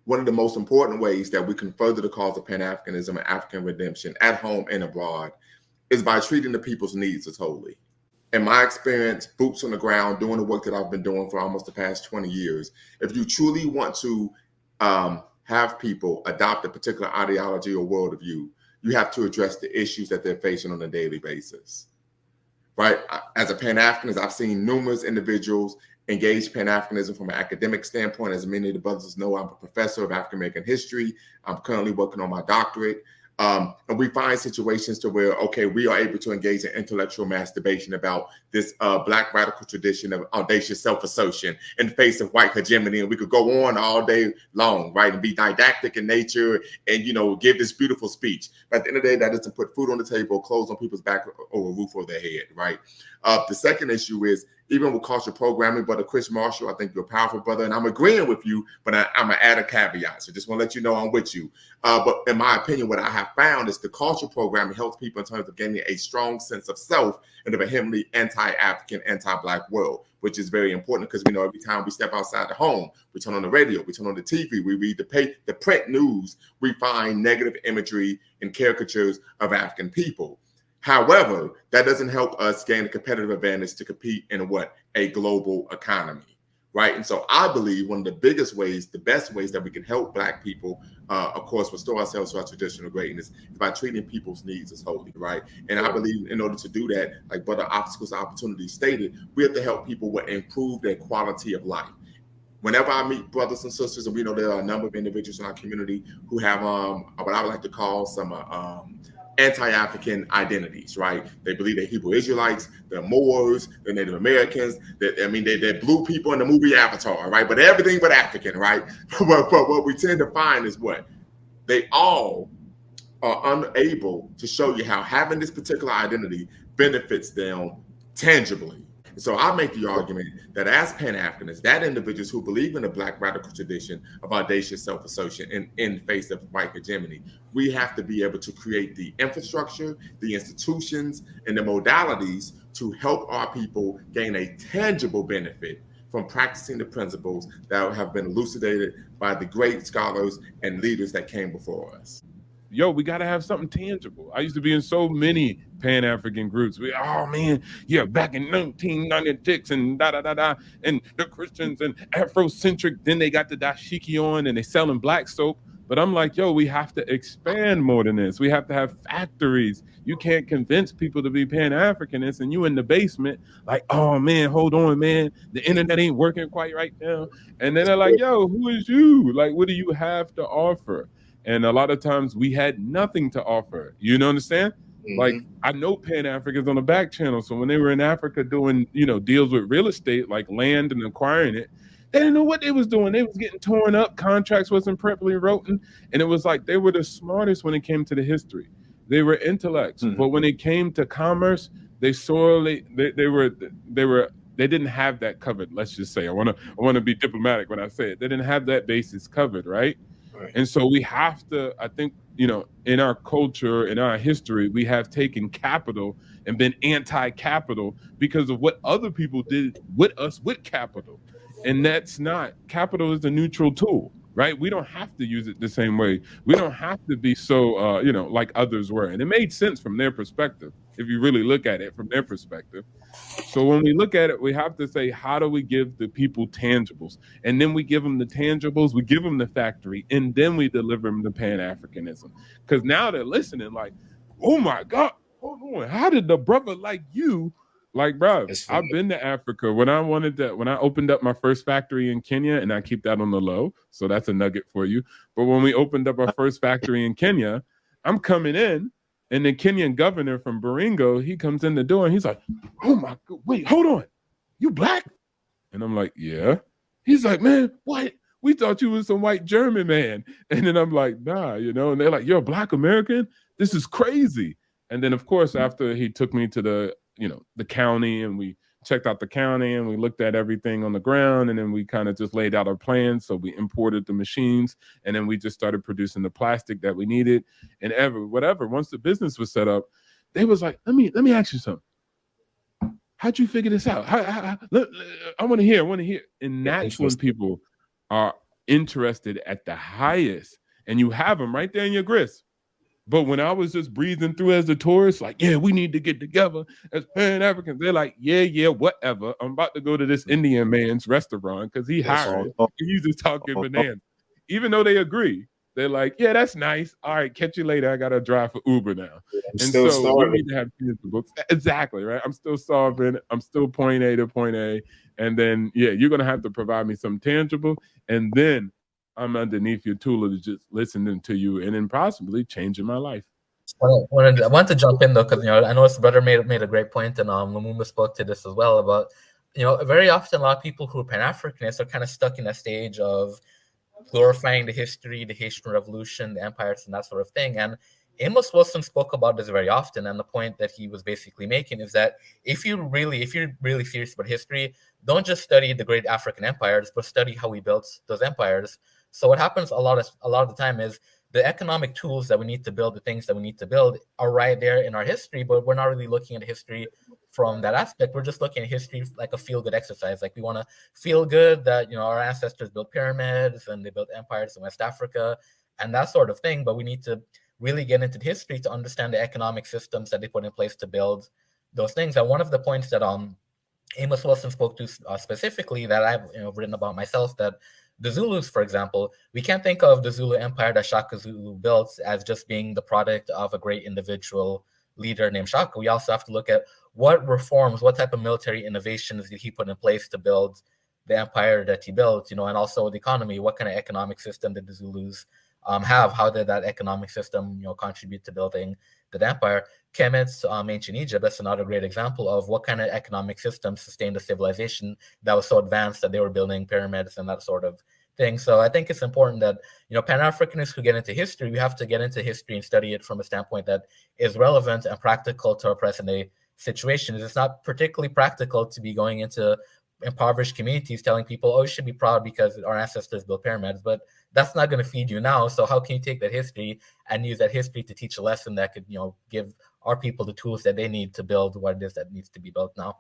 one of the most important ways that we can further the cause of Pan-Africanism and African redemption at home and abroad is by treating the people's needs as holy. In my experience, boots on the ground, doing the work that I've been doing for almost the past 20 years, if you truly want to have people adopt a particular ideology or worldview, you have to address the issues that they're facing on a daily basis. Right? As a Pan-Africanist, I've seen numerous individuals engage Pan-Africanism from an academic standpoint. As many of the brothers know, I'm a professor of African American history. I'm currently working on my doctorate. And we find situations to where, okay, we are able to engage in intellectual masturbation about this Black radical tradition of audacious self-assertion in the face of white hegemony. And we could go on all day long, right, and be didactic in nature and, you know, give this beautiful speech. But at the end of the day, that doesn't put food on the table, clothes on people's back, or a roof over their head, right? The second issue is, even with cultural programming, Brother Chris Marshall, I think you're a powerful brother, and I'm agreeing with you, but I'm going to add a caveat. So just want to let you know I'm with you. But in my opinion, what I have found is the cultural programming helps people in terms of gaining a strong sense of self in a vehemently anti-African, anti-Black world, which is very important because we know every time we step outside the home, we turn on the radio, we turn on the TV, we read the print news, we find negative imagery and caricatures of African people. However, that doesn't help us gain a competitive advantage to compete in a global economy, right? And so I believe one of the biggest ways, the best ways that we can help Black people, of course, restore ourselves to our traditional greatness is by treating people's needs as holy, right? And I believe in order to do that, like Brother Obstacles and Opportunities stated, we have to help people improve their quality of life. Whenever I meet brothers and sisters, and we know there are a number of individuals in our community who have what I would like to call some anti-African identities, right? They believe they're Hebrew Israelites, they're Moors, they're Native Americans. They're blue people in the movie Avatar, right? But everything but African, right? But what we tend to find is what? They all are unable to show you how having this particular identity benefits them tangibly. So I make the argument that as Pan-Africanists, that individuals who believe in the Black radical tradition of audacious self-assertion in face of white hegemony, we have to be able to create the infrastructure, the institutions, and the modalities to help our people gain a tangible benefit from practicing the principles that have been elucidated by the great scholars and leaders that came before us. Yo, we got to have something tangible. I used to be in so many Pan-African groups. Oh man, yeah, back in 1996 and da-da-da-da, and the Christians and Afrocentric, then they got the dashiki on and they selling black soap. But I'm like, yo, we have to expand more than this. We have to have factories. You can't convince people to be Pan-Africanists and you in the basement like, oh man, hold on, man. The internet ain't working quite right now. And then they're like, yo, who is you? Like, what do you have to offer? And a lot of times we had nothing to offer. You know, understand? Mm-hmm. Like, I know Pan-Africans on the back channel. So when they were in Africa doing, deals with real estate, like land and acquiring it, they didn't know what they was doing. They was getting torn up. Contracts wasn't properly written. And it was like they were the smartest when it came to the history. They were intellects. Mm-hmm. But when it came to commerce, they didn't have that covered. Let's just say, I want to be diplomatic when I say it. They didn't have that basis covered, right? And so we have to, I think, in our culture, in our history, we have taken capital and been anti-capital because of what other people did with us with capital. And that's not, capital is a neutral tool, right? We don't have to use it the same way. We don't have to be so, like others were. And it made sense from their perspective, if you really look at it from their perspective. So when we look at it, we have to say, how do we give the people tangibles? And then we give them the tangibles, we give them the factory, and then we deliver them the Pan-Africanism. Because now they're listening like, oh my God, hold on. How did the brother like you, like, bro, I've been to Africa. When I opened up my first factory in Kenya, and I keep that on the low, so that's a nugget for you. But when we opened up our first factory in Kenya, I'm coming in, and the Kenyan governor from Baringo, he comes in the door and he's like, oh my God, wait, hold on. You black? And I'm like, yeah. He's like, man, what? We thought you was some white German man. And then I'm like, nah, and they're like, you're a Black American? This is crazy. And then, of course, after he took me to the county, and we checked out the county and we looked at everything on the ground, and then we kind of just laid out our plans. So we imported the machines, and then we just started producing the plastic that we needed and whatever. Once the business was set up, they was like, let me ask you something. How'd you figure this out? I want to hear. And that's when people are interested at the highest, and you have them right there in your grist. But when I was just breezing through as a tourist, like, yeah, we need to get together as Pan Africans. They're like, yeah, whatever. I'm about to go to this Indian man's restaurant because he hired. He's just talking bananas. Even though they agree, they're like, yeah, that's nice. All right, catch you later. I got to drive for Uber now. I'm still starving. We need to have books. Exactly, right? I'm still starving. I'm still point A to point A. And then, yeah, you're going to have to provide me some tangible. And then I'm underneath your tutelage, just listening to you, and then possibly changing my life. I want to jump in though, because I know his brother made a great point, and Lumumba spoke to this as well about very often a lot of people who are Pan-Africanists are kind of stuck in a stage of glorifying the history, the Haitian Revolution, the empires, and that sort of thing. And Amos Wilson spoke about this very often, and the point that he was basically making is that if you're really serious about history, don't just study the great African empires, but study how we built those empires. So what happens a lot of the time is the economic tools that we need to build, the things that we need to build are right there in our history, but we're not really looking at history from that aspect. We're just looking at history like a feel-good exercise. Like we want to feel good that our ancestors built pyramids and they built empires in West Africa and that sort of thing, but we need to really get into the history to understand the economic systems that they put in place to build those things. And one of the points that Amos Wilson spoke to specifically that I've written about myself, that the Zulus, for example, we can't think of the Zulu Empire that Shaka Zulu built as just being the product of a great individual leader named Shaka. We also have to look at what reforms, what type of military innovations did he put in place to build the empire that he built, and also the economy. What kind of economic system did the Zulus have? How did that economic system, contribute to building the empire? Kemet's ancient Egypt, that's another great example of what kind of economic system sustained a civilization that was so advanced that they were building pyramids and that sort of thing. So I think it's important that, Pan-Africanists who get into history, we have to get into history and study it from a standpoint that is relevant and practical to our present day situations. It's not particularly practical to be going into impoverished communities telling people, oh, you should be proud because our ancestors built pyramids, but that's not going to feed you now. So how can you take that history and use that history to teach a lesson that could, give our people the tools that they need to build what it is that needs to be built now?